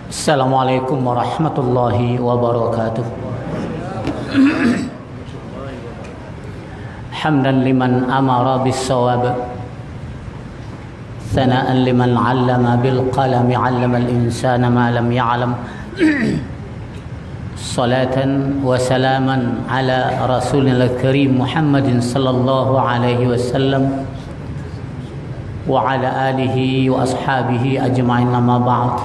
Assalamualaikum warahmatullahi wabarakatuh. Hamdan liman amara bis-shawab, thana'an liman 'allama bil qalami 'allama al-insana ma lam ya'lam. Salatan wa salaman ala rasulil karim Muhammadin sallallahu alaihi wasallam wa ala alihi wa ashabihi ajma'in, amma ba'd.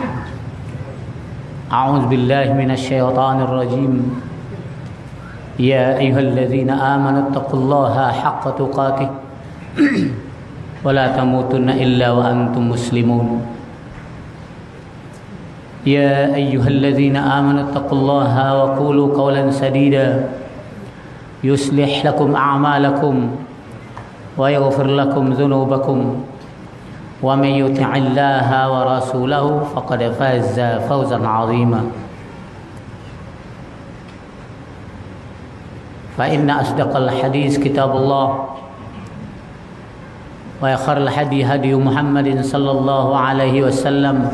A'udzu billahi minasy syaithanir rajim. Ya ayyuhalladzina amanu taqullaha haqqa tuqatih wa la tamutunna illa wa antum muslimun. Ya ayyuhalladzina amanu taqullaha wa qulu qawlan sadida yuslih lakum a'malakum wa yaghfir lakum dhunubakum. Wa may yuti'illaha wa rasulahu faqad faza fawzan 'azima. Fa inna asdaqal hadis kitabullah wa khairul hadi hadi Muhammadin sallallahu alaihi wasallam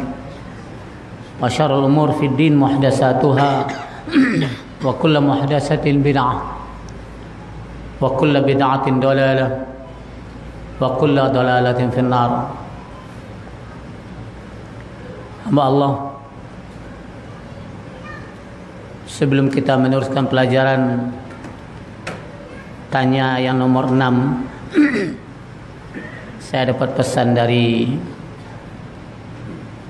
wa syarrul umur fid din muhdatsatuha wa kullu muhdatsatin bid'ah wa kullu bid'atin dalalah wa kullu dalalatin finnar. Hamba Allah, sebelum kita meneruskan pelajaran tanya yang nomor 6, saya dapat pesan dari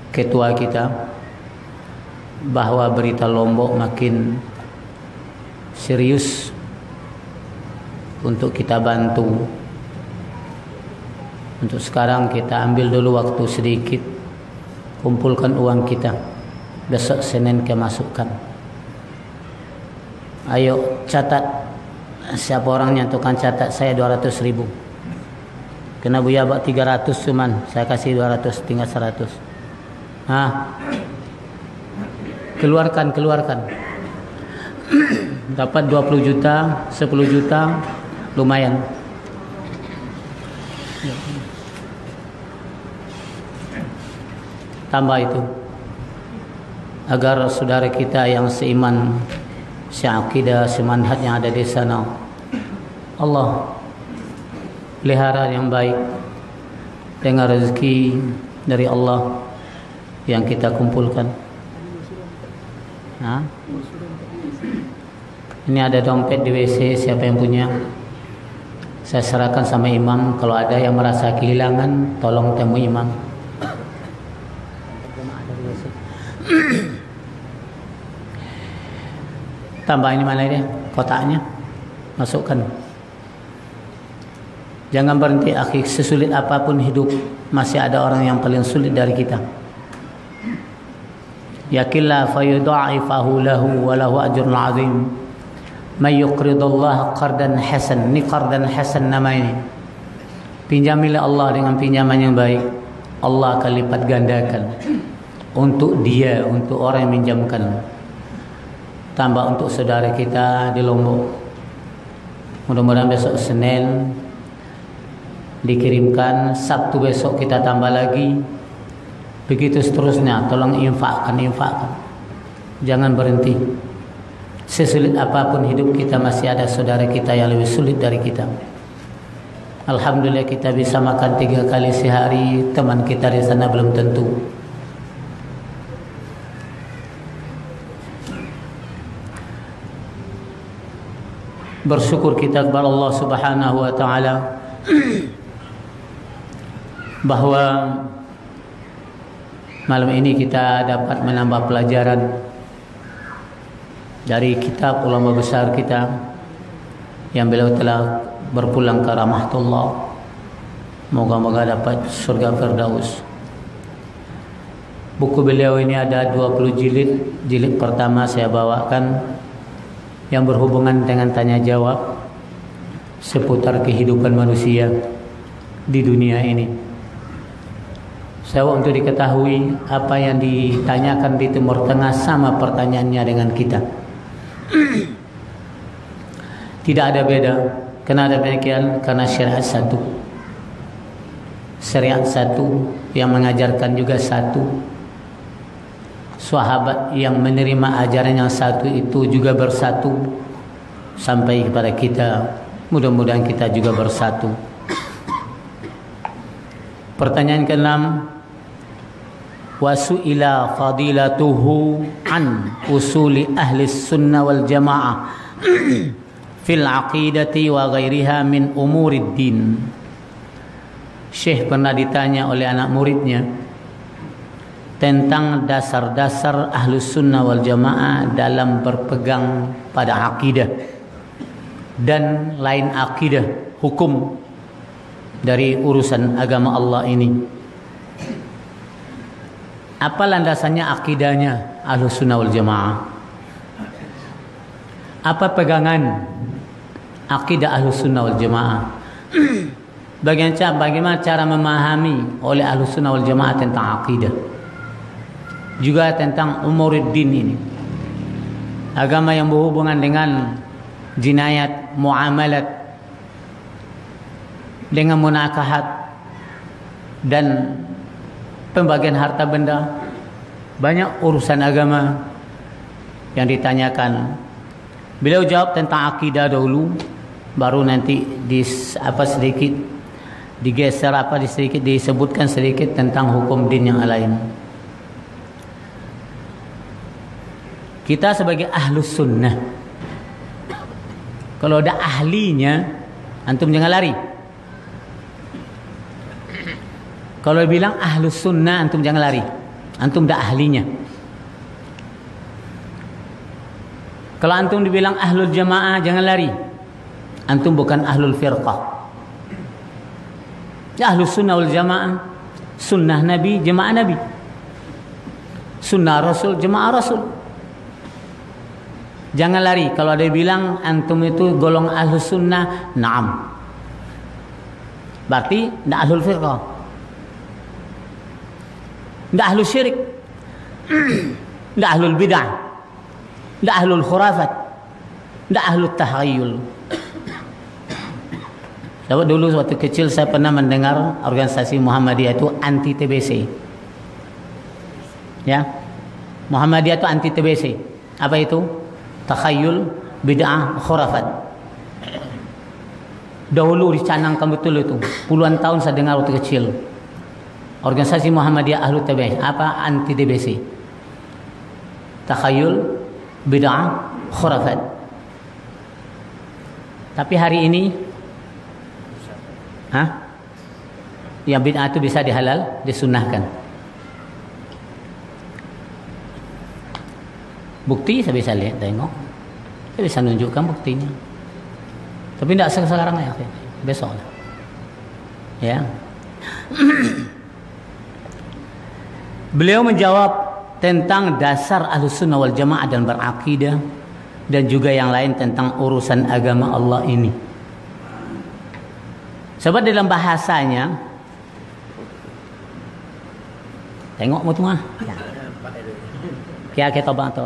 ketua kita bahwa berita Lombok makin serius untuk kita bantu. Untuk sekarang kita ambil dulu waktu sedikit, kumpulkan uang kita, besok Senin kemasukkan. Ayo catat, siapa orangnya, tukang catat. Saya 200.000. Kena Buya Bak 300 cuman, saya kasih 200, tinggal 100. Keluarkan. Dapat 20 juta, 10 juta, lumayan. Tambah itu agar saudara kita yang seiman, seakidah, semanhat yang ada di sana, Allah pelihara yang baik dengan rezeki dari Allah yang kita kumpulkan. Ini ada dompet di WC, siapa yang punya? Saya serahkan sama imam. Kalau ada yang merasa kehilangan, tolong temui imam. Tambah ini mana dia? Kotaknya masukkan. Jangan berhenti akhi, sesulit apapun hidup masih ada orang yang paling sulit dari kita. Yakillah fayudha'ifahu lahu wa lahu ajrun 'azim. May yuqridullah qardan hasan. Ini qardan hasan namanya. Pinjamilah Allah dengan pinjaman yang baik, Allah akan lipat gandakan untuk dia, untuk orang yang minjamkan. Tambah untuk saudara kita di Lombok, mudah-mudahan besok Senin dikirimkan, Sabtu besok kita tambah lagi, begitu seterusnya. Tolong infakkan. Jangan berhenti. Sesulit apapun hidup kita masih ada saudara kita yang lebih sulit dari kita. Alhamdulillah kita bisa makan 3 kali sehari, teman kita di sana belum tentu. Bersyukur kita kepada Allah Subhanahu wa taala bahwa malam ini kita dapat menambah pelajaran dari kitab ulama besar kita yang beliau telah berpulang ke rahmatullah. Moga-moga dapat surga Firdaus. Buku beliau ini ada 20 jilid. Jilid pertama saya bawakan yang berhubungan dengan tanya jawab seputar kehidupan manusia di dunia ini. Saya untuk diketahui apa yang ditanyakan di Timur Tengah sama pertanyaannya dengan kita. Tidak ada beda. Kenapa demikian? Karena syariat satu. Syariat satu yang mengajarkan juga satu. sahabat yang menerima ajaran yang satu itu juga bersatu sampai kepada kita. Mudah-mudahan kita juga bersatu. Pertanyaan ke-6, wasu'ila fadilatuhu an usuli ahli sunnah wal jamaah fil aqidati wa ghairiha min umurid din. Syekh pernah ditanya oleh anak muridnya tentang dasar-dasar ahlus sunnah wal jamaah dalam berpegang pada akidah dan lain akidah, hukum dari urusan agama Allah ini. Apa landasannya akidahnya ahlus sunnah wal jamaah? Apa pegangan akidah ahlus sunnah wal jamaah? Bagaimana cara memahami oleh ahlus sunnah wal jamaah tentang akidah, juga tentang umuruddin ini, agama yang berhubungan dengan jinayat, muamalat, dengan munakahat dan pembagian harta benda. Banyak urusan agama yang ditanyakan. Beliau jawab tentang akidah dahulu, baru nanti sedikit digeser sedikit disebutkan sedikit tentang hukum din yang lain. Kita sebagai ahlus sunnah, kalau ada ahlinya, antum jangan lari. Kalau bilang ahlus sunnah, antum jangan lari. Antum dah ahlinya. Kalau antum dibilang ahlul jamaah, jangan lari. Antum bukan ahlul firqah. Ahlus sunnah wal jamaah, sunnah Nabi, jamaah Nabi. Sunnah Rasul, jamaah Rasul. Jangan lari. Kalau ada bilang antum itu golong ahlus sunnah, naam, berarti tidak ahlul firqah, tidak ahlul syirik, tidak ahlul bid'ah, tidak ahlul khurafat, tidak ahlul tahayyul. Sebab dulu waktu kecil saya pernah mendengar organisasi Muhammadiyah itu anti TBC. Ya, Muhammadiyah itu anti TBC. Apa itu? Takhayyul, bid'ah, khurafat. Dahulu dicanangkan betul itu. Puluhan tahun saya dengar waktu kecil. Organisasi Muhammadiyah Ahlul TBC. Apa? Anti TBC. Takhayyul, bid'ah, khurafat. Tapi hari ini, yang bid'ah itu bisa dihalal, disunnahkan. Bukti saya bisa lihat, tengok. Saya bisa nunjukkan buktinya. Tapi tidak sekarang ya, besok lah. Ya. Beliau menjawab tentang dasar ahlus sunnah wal jamaah dan berakidah, dan juga yang lain tentang urusan agama Allah ini. Sebab dalam bahasanya, tengok mu tu mah. Kita bang tu.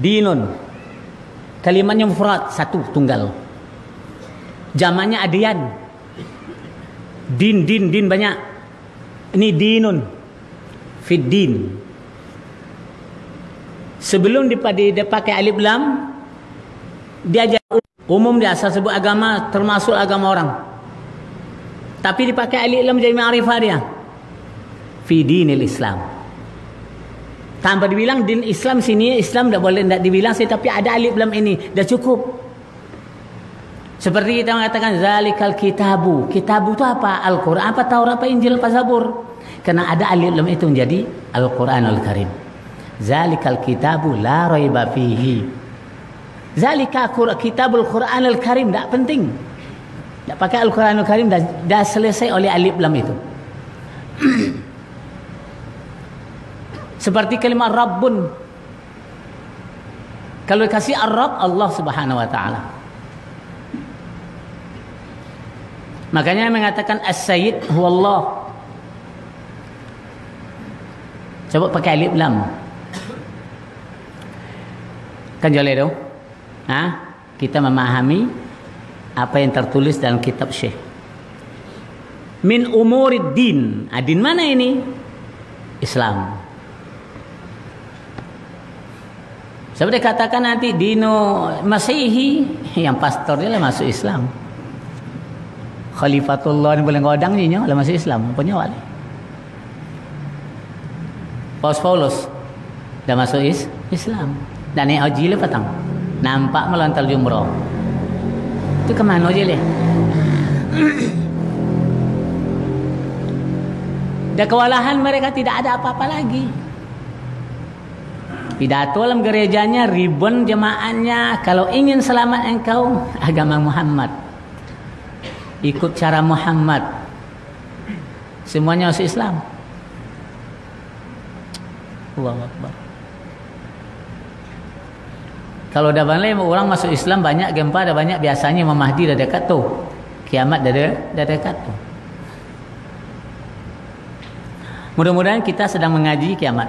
Dinun. Kalimatnya mufrad, satu, tunggal. Jamaknya adian. Din banyak. Ini dinun. Fid din. Sebelum dipakai alif lam, dia umum dia asal sebut agama, termasuk agama orang. Tapi dipakai alif lam jadi ma'rifah dia. Fi dinil Islam. Tanpa dibilang din Islam sini, Islam tak boleh tak dibilang sih, tapi ada alif lam ini dah cukup. Seperti kita mengatakan zalikal kitabu. Kitabu itu apa? Al-Quran, apa Taurat, apa Injil, apa Zabur. Karena ada alif lam itu menjadi Al-Quranul Karim. Zalikal kitabu la raiba fihi. Zalika kitabul Quranul Karim, tak penting. Tak pakai Al-Quranul Karim, dah selesai oleh alif lam itu. Seperti kalimat Rabbun. Kalau kasih Ar-Rabb, Allah Subhanahu wa taala. Makanya mengatakan As-Sayyid huwa Allah. Coba pakai alif lam. Kan boleh tu? Kita memahami apa yang tertulis dalam kitab Syekh. min umurid din. Din mana ini? Islam. Seperti katakan nanti dino Masihi, yang pastor dia lah masuk Islam. Khalifatullah ni boleh ngodang ni lah masuk Islam, punya wali. Paulus dah masuk Islam. Dan ni haji le patang. Nampak melontar jumrah. Itu ke mana je le? Dan kewalahan mereka tidak ada apa-apa lagi. Pidato dalam gerejanya, ribbon jemaahnya, kalau ingin selamat engkau agama Muhammad, ikut cara Muhammad, semuanya masuk Islam. Allahu Akbar. Kalau dah balik orang masuk Islam banyak gempa, dah banyak, biasanya Imam Mahdi dah dekat tu, kiamat dah dekat tu. Mudah-mudahan kita sedang mengaji kiamat,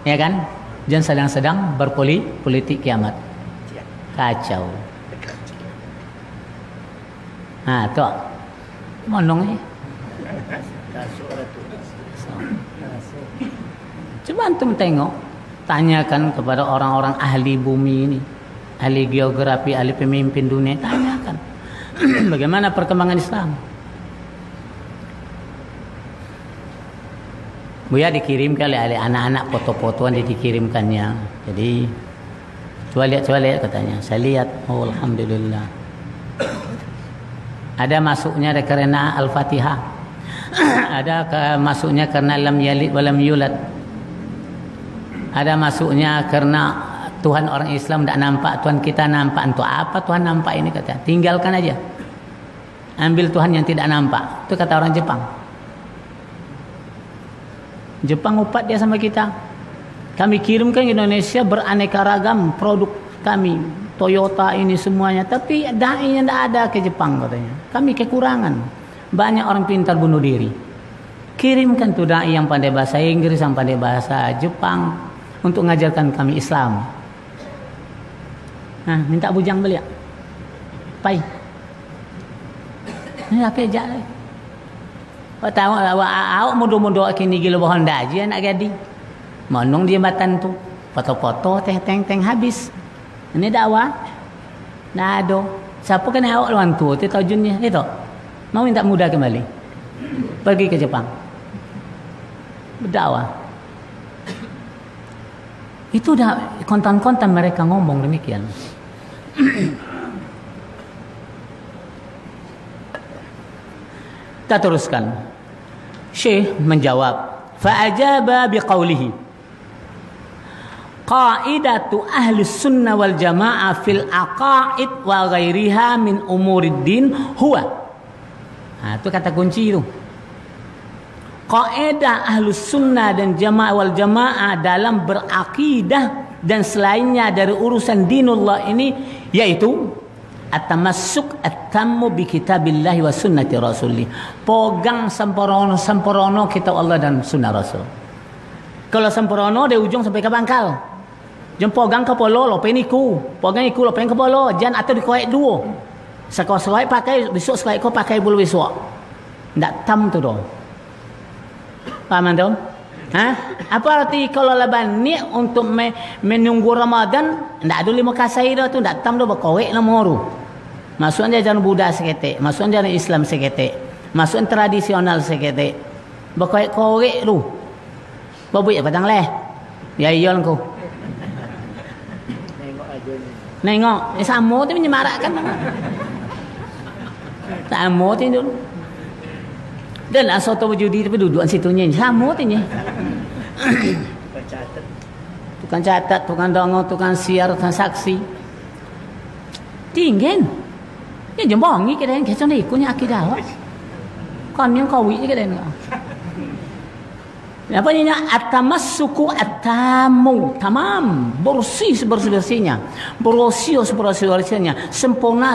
ya kan? Jangan sedang berpolitik kiamat, kacau. Tu monong ni. Coba antum tengok, tanyakan kepada orang-orang ahli bumi ini, ahli geografi, ahli pemimpin dunia, tanyakan bagaimana perkembangan Islam. Buya dikirimkan oleh anak-anak foto-fotoan, dikirimkannya. Jadi coba lihat katanya. Saya lihat, oh alhamdulillah. Ada masuknya karena Al-Fatihah. Ada masuknya karena lam yalid wa lam yulad. Ada masuknya karena Tuhan orang Islam tidak nampak, Tuhan kita nampak. Untuk apa Tuhan nampak ini katanya? Tinggalkan aja. Ambil Tuhan yang tidak nampak. Itu kata orang Jepang. Jepang upat dia sama kita. Kami kirimkan ke Indonesia beraneka ragam produk kami, Toyota ini semuanya, tapi dai-nya tidak ada ke Jepang katanya. Kami kekurangan. Banyak orang pintar bunuh diri. Kirimkan tu dai yang pandai bahasa Inggris, yang pandai bahasa Jepang untuk mengajarkan kami Islam. Minta bujang beliau. Pai. Ini apa aja lagi? Tahu awak mudo-mudo kini gila bohong daji anak gading. Monong dia batan tu. Foto-foto teng habis. Ini dakwah. Nado. Siapa kena awak luan tu? Itu tajunnya itu. Mau minta muda kembali. Pergi ke Jepang. Berdakwah. Itu dah kontan-kontan mereka ngomong demikian. Kita teruskan. Syekh menjawab, fa'ajaba biqaulihi qaidatu ahli sunnah wal jamaah fil aqaid wa ghairiha min umurid din huwa. Itu kata kunci itu. Kaidah ahli sunnah dan jamaah wal jamaah dalam berakidah dan selainnya dari urusan dinullah ini, yaitu at-tamassuk at-tammu bi kitabillahi wa sunnati rasulih. Pegang sempurna kitab Allah dan sunnah Rasul. Kalau sempurna dari ujung sampai ke pangkal. Jangan pegang kepala lope niku. Pegang iku lope kepala, jangan atau dikoek dua. Sekali pakai besok sekali kau pakai bulu besok. Ndak tam tu dong. Paham antum? Apa arti kalau leban ni untuk menunggu Ramadan, ndak ada 5 kasai dah tu, ndak tam dah berkoek lah moru. Maksudnya jangan Buddha seketik, maksudnya jangan Islam seketik, maksudnya tradisional seketik. Berkoek-koek tu. Babu ya padang leh. Ya iyon ku. Nengok, sama tu menyemarakkan. Sama tu dulu. Dan asal tu berjudi tapi duduk situnya sama tu nya. Tukang catat, tukang dongeng, tukang siar, tukang saksi. Tinggen. Ni jembong ni kedai ke sana ikutnya akidah. Kon yang kau wi kedai ni. Apa ni at-tamassuku at-tammu, tamam, bersih sebersih-bersihnya, bersih-bersihnya, sempurna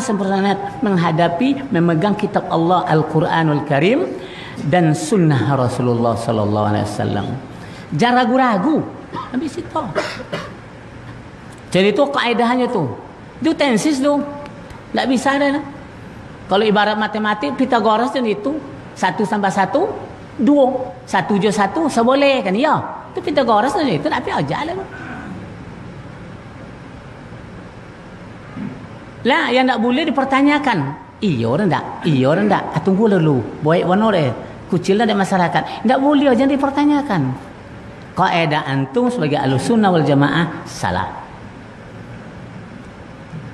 menghadapi memegang kitab Allah Al-Qur'anul Karim dan sunnah Rasulullah sallallahu alaihi wasallam. Jangan ragu-ragu. Habis itu. Jadi itu kaedahnya tu. Itu tensis tu. Tak bisa dah. Kalau ibarat matematik Pythagoras kan itu 1 tambah 1 2, 1 je 1 seboleh kan ya. Itu Pythagoras kan itu tapi aja lah. Lah yang tak boleh dipertanyakan. Iya orang tak? Iya orang tak? Tunggu dulu. Baik warna deh. Kucil ada masyarakat. Tak boleh aja dipertanyakan. Kaidah antum sebagai Ahlussunnah wal Jamaah salah.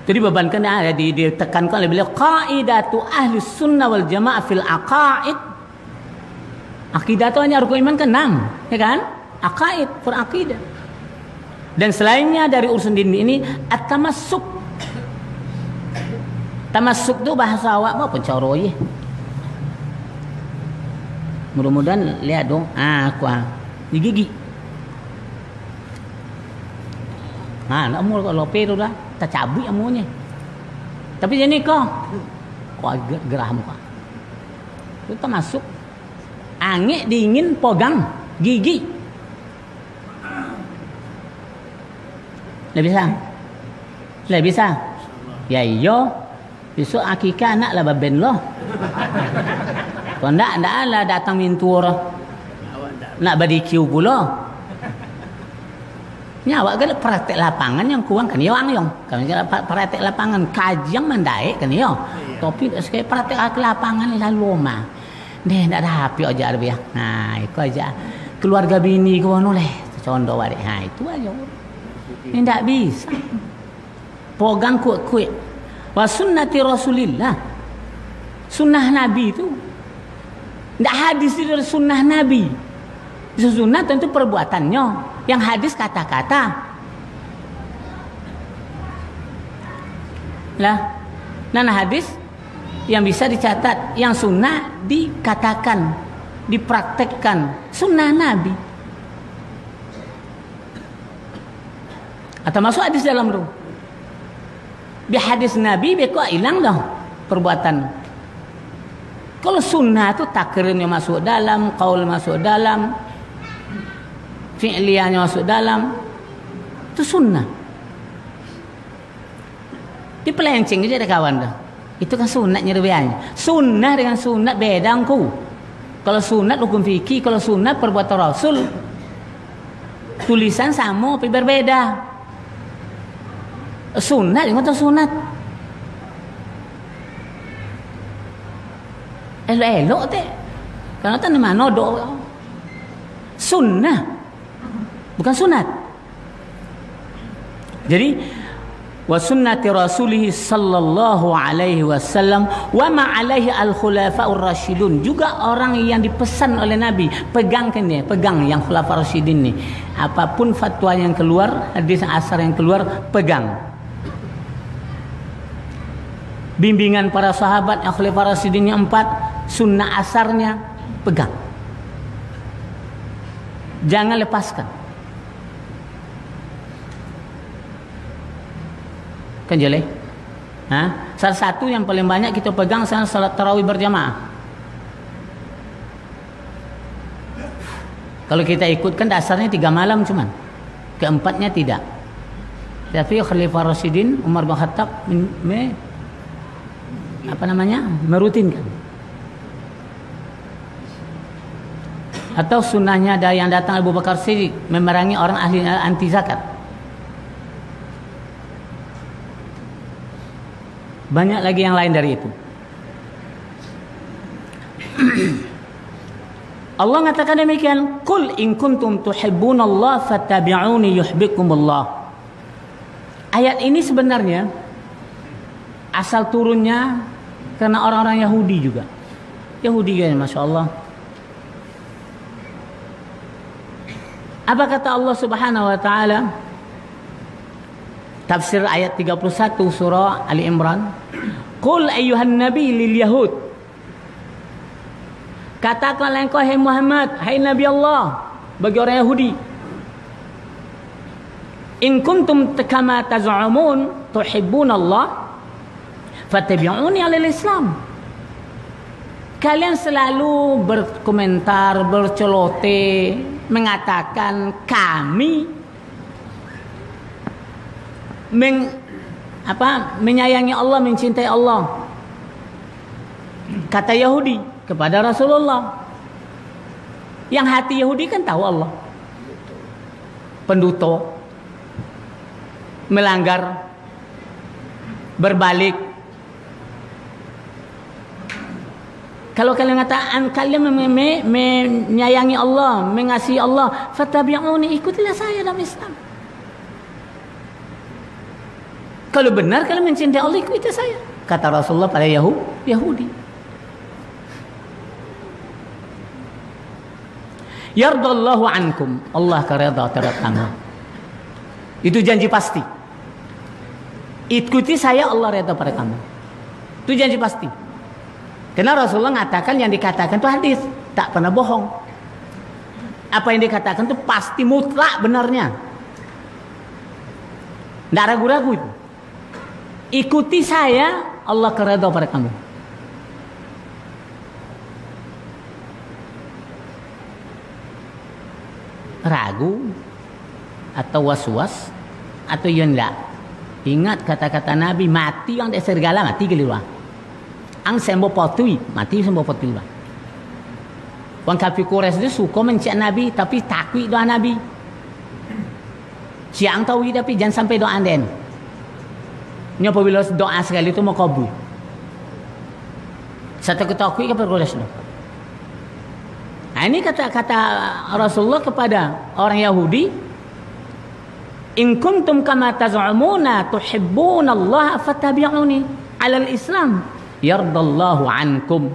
Jadi bebankan ada ditekankan oleh beliau qaidatu Ahlussunnah wal Jamaah fil aqaid. Akidah itu hanya rukun iman ke-6, ya kan? Aqaid, berakidah. Dan selainnya dari urusan ini at-tamassuk. Tamassuk tu bahasa awak apa pencaroy. Mudah-mudahan lihat dong. Aku di gigi. Nak mul kalau lope tu dah tercabut amunya. Tapi jadi kau agak gerah muka. Itu termasuk angin dingin pegang gigi. Lebih bisa? Lebih bisa? Ya iyo. Besok akikah anak lah baben loh. Kalau ndak lah datang mintur. Nak barbecue pula. Ni awak kan praktek lapangan yang kurang kan ya yang. Kalau praktek lapangan kajang mendaik kan ya. Tapi sekali praktek lapangan lalu mah. Deh ndak ada api aja dia. Nah, itu aja. Keluarga bini ke mana leh? Contoh wae. Ha, itu aja. Ini ndak bisa. Pegang kuat-kuat. Wa sunnati Rasulillah. Sunnah Nabi itu ndak hadis dari sunnah Nabi. Sunnah tentu perbuatannya. Yang hadis kata-kata. Lah, nana hadis yang bisa dicatat, yang sunnah dikatakan, dipraktekkan, sunnah Nabi. Atau masuk hadis dalam tu. Bi hadis Nabi kok hilang dah perbuatan. Kalau sunnah tu takrirnya masuk dalam, qaul masuk dalam, fi'liyahnya masuk dalam, itu sunnah. Dipelenceng aja ada kawan dah. Itu kan sunatnya lebihannya. Sunnah dengan sunat beda ku. Kalau sunat hukum fikih, kalau sunat perbuatan Rasul. Tulisan sama tapi berbeda. Sunat dengan sunat. Elok-elok teh. Karena tak mana doa. Sunnah bukan sunat. Jadi wa sunnati rasulih sallallahu alaihi wasallam wa ma alaihi al khulafa'ur rasyidun, juga orang yang dipesan oleh Nabi pegangkan dia, pegang yang khulafa rasyidin ni. Apapun fatwa yang keluar, hadis asar yang keluar, pegang. Bimbingan para sahabat yang khulafa rasyidin yang 4, sunnah asarnya pegang. Jangan lepaskan. Kan jelek? Salah satu yang paling banyak kita pegang salat tarawih berjamaah. Kalau kita ikutkan dasarnya 3 malam cuman. Keempatnya tidak. Tapi Khalifah Rasyidin Umar bin Khattab merutinkan. Atau sunnahnya ada yang datang Abu Bakar Siddiq memerangi orang ahli anti zakat. Banyak lagi yang lain dari itu. Allah mengatakan demikian, "Qul in kuntum tuhibbunallaha fattabi'uni yuhibbukumullah." Ayat ini sebenarnya asal turunnya karena orang-orang Yahudi juga. Yahudi kan, Masya Allah. Apa kata Allah Subhanahu wa taala? Tafsir ayat 31 surah Ali Imran. Qul ayyuhan nabi lil yahud. Katakanlah engkau hai Muhammad, hai Nabi Allah, bagi orang Yahudi. In kuntum kama taz'umun tuhibbunallah fattabi'uni 'alal Islam. Kalian selalu berkomentar, bercelote, mengatakan kami menyayangi Allah, mencintai Allah. kata Yahudi kepada Rasulullah. Yang hati Yahudi kan tahu Allah. Penduto, melanggar, berbalik. Kalau kalian katakan kalian menyayangi Allah, mengasihi Allah, fattabi'uni, ikutilah saya dalam Islam. Kalau benar kalian mencintai Allah, ikuti saya. Kata Rasulullah pada Yahudi. Yardallahu ankum, Allah redha terhadap kamu. Itu janji pasti. Ikuti saya, Allah redha pada kamu. Itu janji pasti. Karena Rasulullah mengatakan yang dikatakan itu hadis, tak pernah bohong. Apa yang dikatakan itu pasti mutlak benarnya. Tidak ragu-ragu itu. Ikuti saya, Allah redha pada kamu. Ragu atau was-was atau ya enggak. Ingat kata-kata Nabi, mati yang tak serigala mati kelima. Ang sembo potui mati sembo potui. Orang kafir Quraisy itu suka mencak Nabi tapi takut doa Nabi. Siang tahu tapi jangan sampai doa anden. Ini apabila doa sekali itu mau kabul. Satu ketakui kafir Quraisy itu. Nah, ini kata-kata Rasulullah kepada orang Yahudi, in kuntum kama taz'umuna tuhibbuna Allah fattabi'uni 'ala al-Islam yardallahu ankum.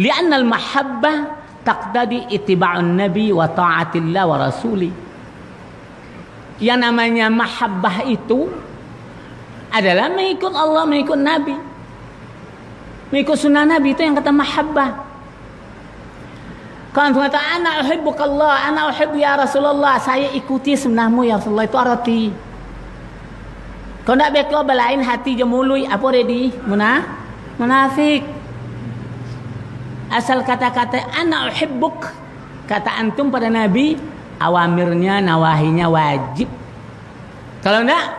Li'anna al-mahabbah taqtadi ittiba'un nabi wa ta'atillah wa rasuli. Yang namanya mahabbah itu adalah mengikut Allah, mengikut Nabi, mengikut sunnah Nabi, itu yang kata mahabbah. Kalau kata ana uhibbukallah, ana uhibbu ya Rasulullah, saya ikuti sunnahmu ya Rasulullah, itu arti. Kalau nak beko balain hati je mului, apa ready? Munafik. Asal kata-kata ana uhibbuk, kata antum pada Nabi, awamirnya, nawahinya wajib. Kalau enggak,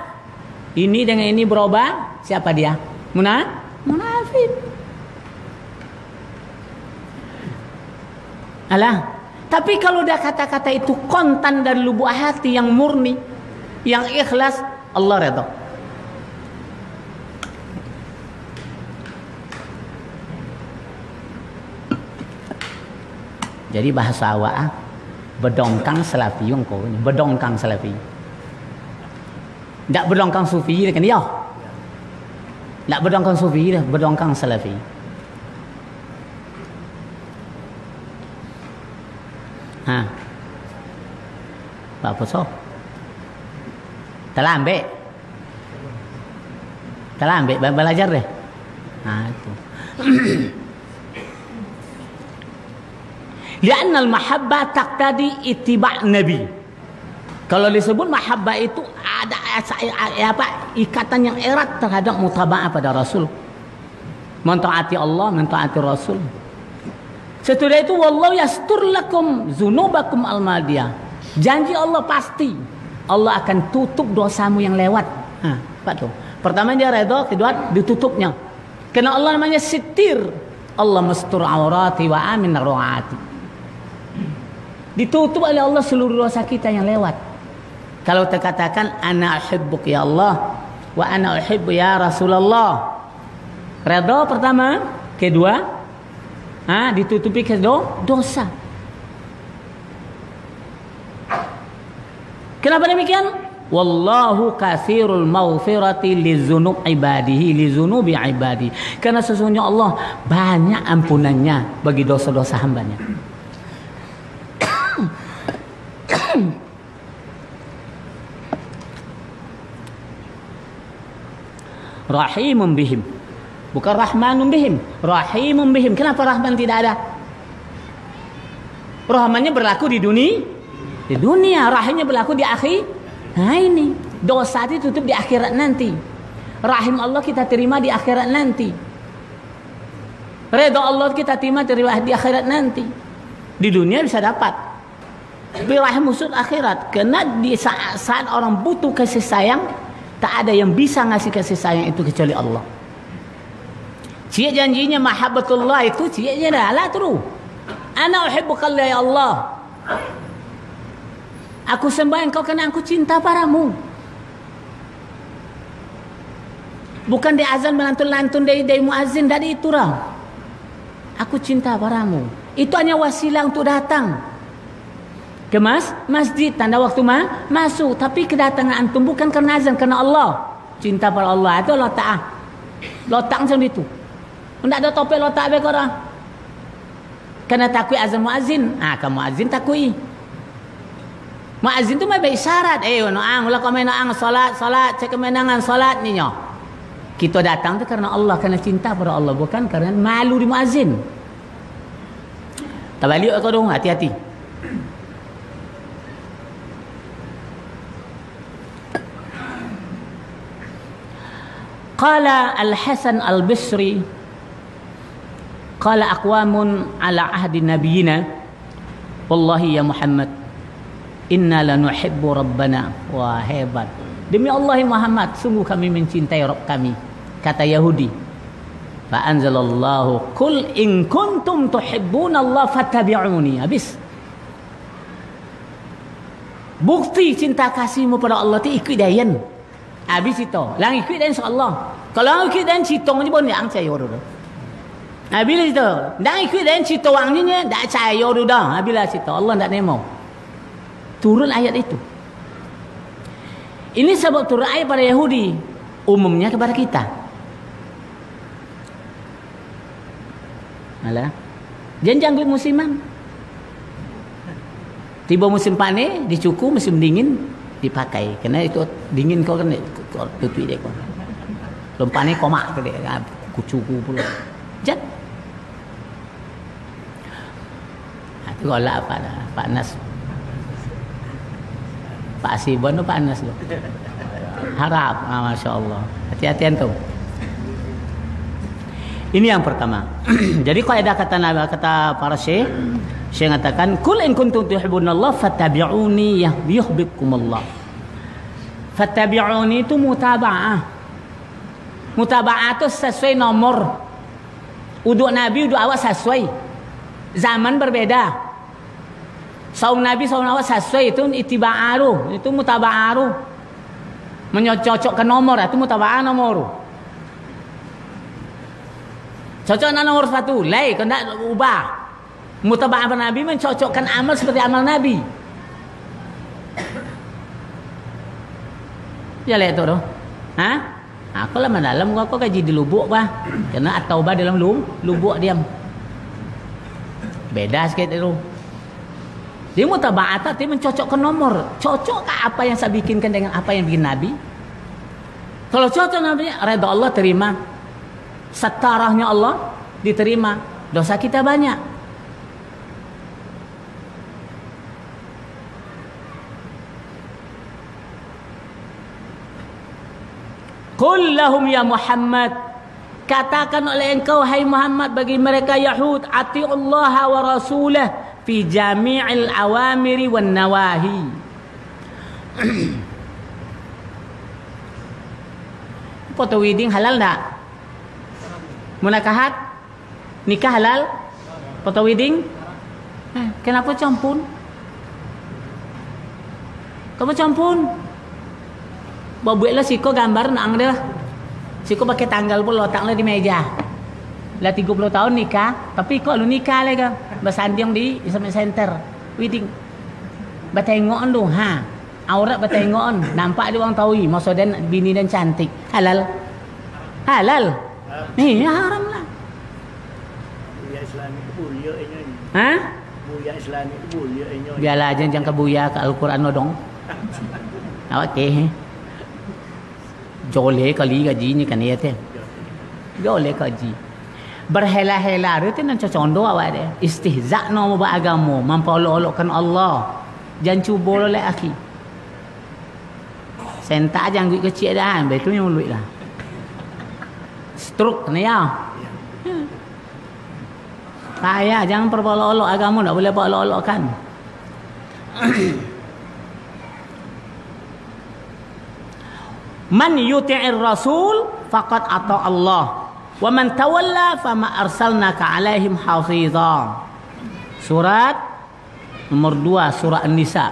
ini dengan ini berubah, siapa dia? Munafik. Alah, tapi kalau dah kata-kata itu kontan dari lubuk hati yang murni, yang ikhlas, Allah redha. Jadi bahasa awak bedongkang salafi yang kau ni, bedongkang salafi. Tak bedongkang sufi kan dia. Tak bedongkang sufi dah, bedongkang salafi. Ha. Apa so? Telah ambil belajar deh. Nah itu. Li'anna al-mahabbah taqtadi ittiba' nabi. Kalau disebut mahabbah itu ada ikatan yang erat terhadap mutaba'ah pada Rasul. Mentaati Allah, mentaati Rasul. Setelah itu wallahu yastur lakum dzunubakum al-madiyah. Janji Allah pasti Allah akan tutup dosamu yang lewat. Apa tu? Pertama dia redha, kedua ditutupnya. Karena Allah namanya sitir. Allah mastur aurati wa amin ru'ati. Ditutup oleh Allah seluruh dosa kita yang lewat. Kalau terkatakan ana uhibbuk ya Allah wa ana uhibbu ya Rasulullah. Redha pertama, kedua ditutupi ke dosa. Kenapa demikian? Wallahu katsirul maghfirati lizunub ibadihi, lizunubi ibadihi. Karena sesungguhnya Allah banyak ampunannya bagi dosa-dosa hambanya. Rahimun bihim. Bukan rahmanun bihim, rahimun bihim. Kenapa rahman tidak ada? Rahmannya berlaku di dunia, rahimnya berlaku di akhir. Nah ini, dosa itu tutup di akhirat nanti. Rahim Allah kita terima di akhirat nanti. Redha Allah kita terima di akhirat nanti. Di dunia bisa dapat, tapi rahim musuh akhirat. Karena di saat orang butuh kasih sayang, tak ada yang bisa ngasih kasih sayang itu kecuali Allah. Ciri janjinya mahabbatullah itu cirinya dah lah terus. Ana uhibbuka ya Allah. Aku sembah engkau kerana aku cinta padamu. Bukan di azan melantun-lantun dari muazzin tadi itu lah. Aku cinta padamu. Itu hanya wasilah untuk datang ke masjid, tanda waktu masuk. Tapi kedatangan antum bukan kerana azan, kerana Allah. Cinta pada Allah itu letak. Letak macam itu. Tidak ada topik letak baik orang. Kerana takui azan muazzin. Kan muazzin takui. Muazzin tu mai baik syarat. Noang, ulah kau main noang solat, cek kemenangan solat ni nyo. Kita datang tu kerana Allah, kerana cinta pada Allah, bukan kerana malu di muazzin. Terbalik kau dong, hati-hati. Qala Al-Hasan Al-Bisri qala aqwamun ala ahdi nabiyina wallahi ya Muhammad inna lanuhibbu rabbana. Wah, hebat. Demi Allah Muhammad, sungguh kami mencintai Rabb kami. Kata Yahudi. Fa anzalallahu qul in kuntum tuhibbunallaha fattabi'uni. Habis. Bukti cinta kasihmu pada Allah tu ikut dayan. Habis itu. Lang ikut dayan insya-Allah. Kalau ikut dayan citong je pun yang saya dah. Habis itu. Dak ikut dayan citong wangnya dak saya dah. Habis itu. Allah tak nemo. Turun ayat itu. Ini sebab turun ayat pada Yahudi, umumnya kepada kita. Malah jangan musiman. Tiba musim panas, dicukur, musim dingin dipakai. Karena itu dingin kau kena tutup dia kau. Belum panas komak tu dia, cukur pula. Jat. Itu golak apa dah, panas. Pak Sibon tu panas tu. Harap, Masya Allah. Hati-hati antum. Ini yang pertama. Jadi kaidah kata Nabi, kata para syekh mengatakan, "Kul in kuntum tuhibbunallaha fattabi'uni yuhibbukumullah." Fattabi'uni itu mutaba'ah. Mutaba'ah itu sesuai nomor. Uduk Nabi, uduk awak sesuai. Zaman berbeda. Saum Nabi, saum awak sesuai, itu itiba'aru, itu mutaba'aru. Menyocokkan nomor, itu mutaba'ah nomor. Cocok dengan nomor satu, lain, kalau tak ubah. Mutaba'ah Nabi mencocokkan amal seperti amal Nabi. Ya lihat tu, Aku lah dalam kau gaji di lubuk bah, kena atau bah dalam lubuk diam. Beda sikit itu. Dia mutaba'at, dia mencocokkan nomor. Cocokkah apa yang saya bikinkan dengan apa yang bikin Nabi? Kalau cocok Nabi, redha Allah terima. Setarahnya Allah diterima. Dosa kita banyak. Qul lahum ya Muhammad, katakan oleh engkau hai Muhammad bagi mereka Yahud, atiullaha wa rasulah fi jami'il awamiri wan nawahi. Foto wedding halal tak? Munakahat? Nikah halal? Foto wedding? Kenapa campur? Kamu campur? Babuilah siko gambar nang dia. Siko pakai tanggal pun letaklah di meja. Lah 30 tahun nikah, tapi kok lu nikah lagi kan? Bersanding di Islamic Center wedding. Batengok tu, aurat batengok, nampak dia orang tahu, maksudnya bini dan cantik. Halal. Halal. Ni haram lah. Buya Islami tu buya enyo. Buya Islami tu buya enyo. Biarlah jangan kebuya ke Al-Quran dong. Awak ke? Joleh kali gajinya kan ya teh. Joleh gaji. Berhela-hela itu nan cocondo awak dia. Istihza' no beragama, memperolok-olokkan Allah. Jangan cuba oleh akhi. Sentak jangan duit kecil dah, betul yang duit lah. Struk ni ya. Payah jangan perolok-olok agama, tak boleh perolok-olokkan. Man yuti'ir rasul faqad ata Allah. Wa man tawalla fama arsalnaka 'alaihim hafizan. Surat nomor 2 surah An-Nisa.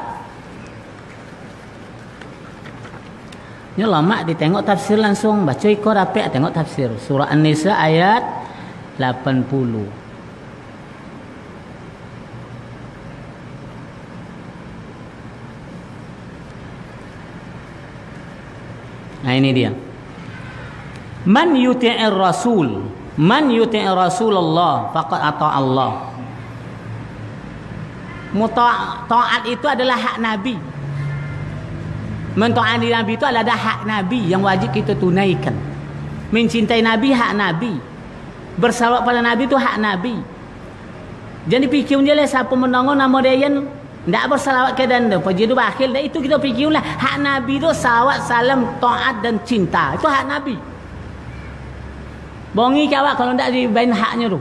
Ini lama ditengok tafsir langsung, baca ikut rapek tengok tafsir. Surah An-Nisa ayat 80. Nah ini dia. Man yuti'ir rasul, man yuti'ir rasulullah faqad ata Allah. Taat itu adalah hak Nabi. Mentaati Nabi itu adalah hak Nabi yang wajib kita tunaikan. Mencintai Nabi hak Nabi. Bersalawat pada Nabi itu hak Nabi. Jadi fikir je lah siapa mendengar nama dia yang tidak bersalawat ke dan puji itu bakhil. Dan itu kita fikirlah hak Nabi itu salawat, salam, taat dan cinta. Itu hak Nabi. Bongi ke awak kalau tidak dibain haknya tu.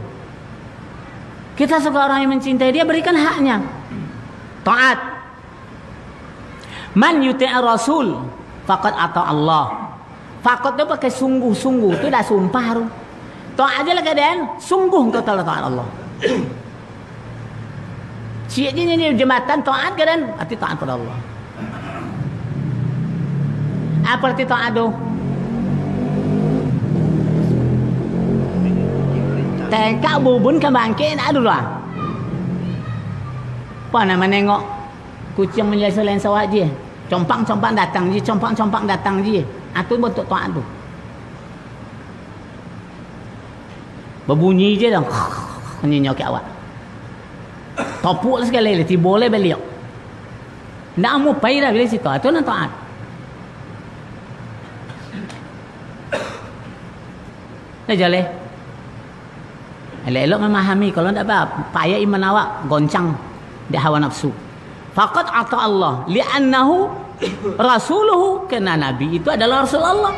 Kita suka orang yang mencintai dia, berikan haknya. Taat. Man yuti'ir rasul faqad ata Allah. Faqad tu pakai sungguh-sungguh, tu dah sumpah tu. Taat aja lah keadaan sungguh kau taat Allah. Cik je ni jembatan taat keadaan arti taat pada Allah. Apa arti taat tu? Tekak bubun ke bangkit nak dulu lah. Apa nama nengok kucing menyelesa lain sawat je. Compang-compang datang je, compang-compang datang je. Itu bentuk taat tu. Berbunyi je dah. Nyinyok ke awak. Topuk lah sekali lah. Tiba boleh beliau. Tak mau payah dah bila situ. Itu nak taat. Dah jalan. Elok-elok memahami. Kalau tak apa, payah iman awak goncang di hawa nafsu. Faqad ata Allah li'annahu rasuluhu, kena Nabi itu adalah Rasul Allah.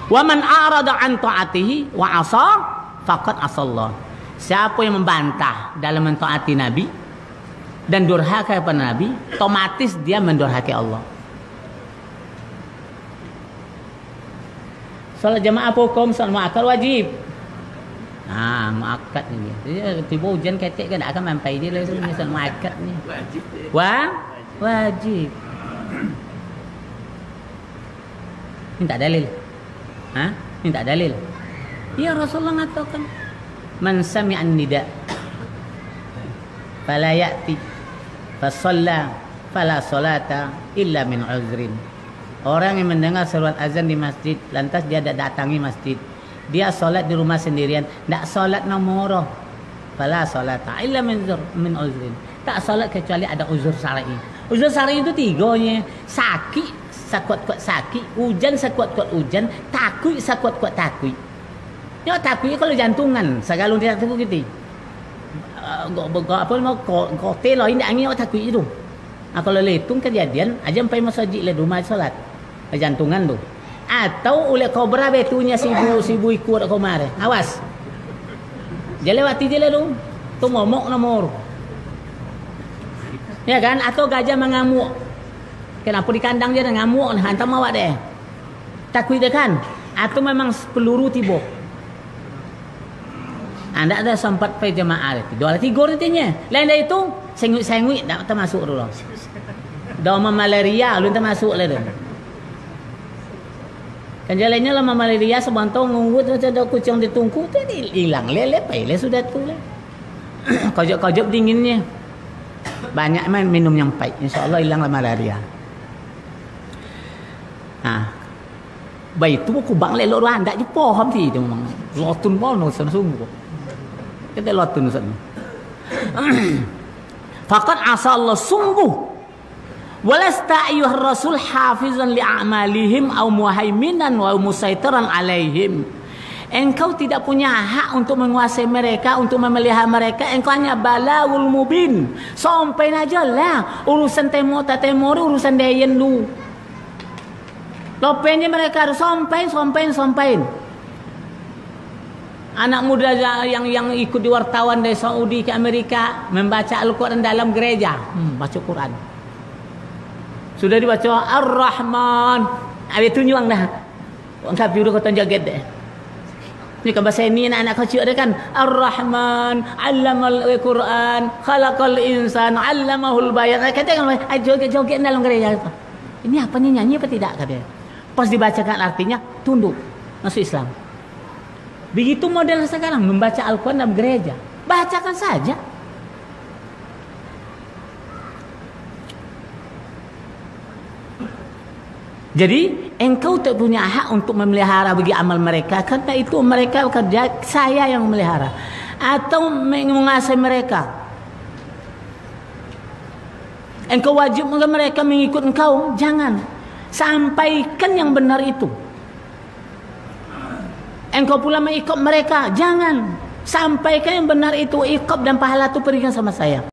Wa man a'rada an ta'atihi wa asa faqad asallah. Siapa yang membantah dalam mentaati Nabi dan durhaka kepada Nabi, otomatis dia mendurhaki Allah. Salat jamaah apa hukum? Salat muakkad wajib. Muakkad ni. Tiba hujan ketek kan tak akan mampai dia lah salat muakkad ni. Wajib. Wajib. Minta dalil. Minta dalil. Ya Rasulullah mengatakan, man sami'an nida fala ya'ti fa shalla fala salata illa min uzrin. Orang yang mendengar seruan azan di masjid lantas dia tidak datangi masjid, dia solat di rumah sendirian, tak solat nomor, fala salata illa min uzrin. Tak solat kecuali ada uzur syar'i. Uzur syar'i itu tiganya: sakit sakuat-kuat sakit, hujan sakuat-kuat hujan, takut sakuat-kuat takut. Ya takut kalau jantungan, segalung dia takut gitu. Apa mau hotel lain dak angin takut itu. Kalau letung kejadian aja sampai masjid le rumah solat. Jantungan tu. Atau oleh kobra betunya sibu ikut kemarin. Awas. Dia lewati je tu. Tu momok nomor. Ya kan? Atau gajah mengamuk. Kenapa di kandang dia ngamuk hantam awak deh. Takut dia kan? Atau memang peluru tiba. Anda ada sempat pergi jemaah. Dua tiga nantinya. Lain dari itu, sengwit-sengwit tak termasuk dulu. Doma malaria lu termasuk lah tu. Kan jalannya lama malaria sebantau ngunggut macam ada kucing ditungku tu hilang lele payah sudah tu lah. Kojok-kojok dinginnya. Banyak main minum yang pahit, insya-Allah hilanglah malaria. Baik tu aku bang lelok ruan tak je paham ti tu memang. Lotun pun sungguh. Kita lotun sana. Faqad asa Allah sungguh. Walasta ayyuhar rasul hafizan li'amalihim aw muhaiminan wa musaitaran alaihim. Engkau tidak punya hak untuk menguasai mereka, untuk memelihara mereka. Engkau hanya balagul mubin. Sampai aja lah urusan temor urusan dayen lu. Lopennya mereka harus sampai. Anak muda yang ikut di wartawan dari Saudi ke Amerika membaca Al-Quran dalam gereja, baca Quran. Sudah dibaca Ar-Rahman. Habis tu nyuang dah. Orang kafir udah kata jaget deh. Ni kan bahasa ini anak-anak kecil ada kan. Ar-Rahman, 'allamal Quran, khalaqal insan, 'allamahul bayan. Katakan joget-joget dalam gereja. Ini apa nih, nyanyi apa tidak katanya. Pas dibacakan artinya tunduk masuk Islam. Begitu model sekarang membaca Al-Quran dalam gereja. Bacakan saja. Jadi engkau tak punya hak untuk memelihara bagi amal mereka, karena itu mereka bekerja, saya yang memelihara atau menguasai mereka. Engkau wajib mereka mengikut engkau, jangan. Sampaikan yang benar itu. Engkau pula mengikut mereka, jangan. Sampaikan yang benar itu, iqab dan pahala itu berikan sama saya.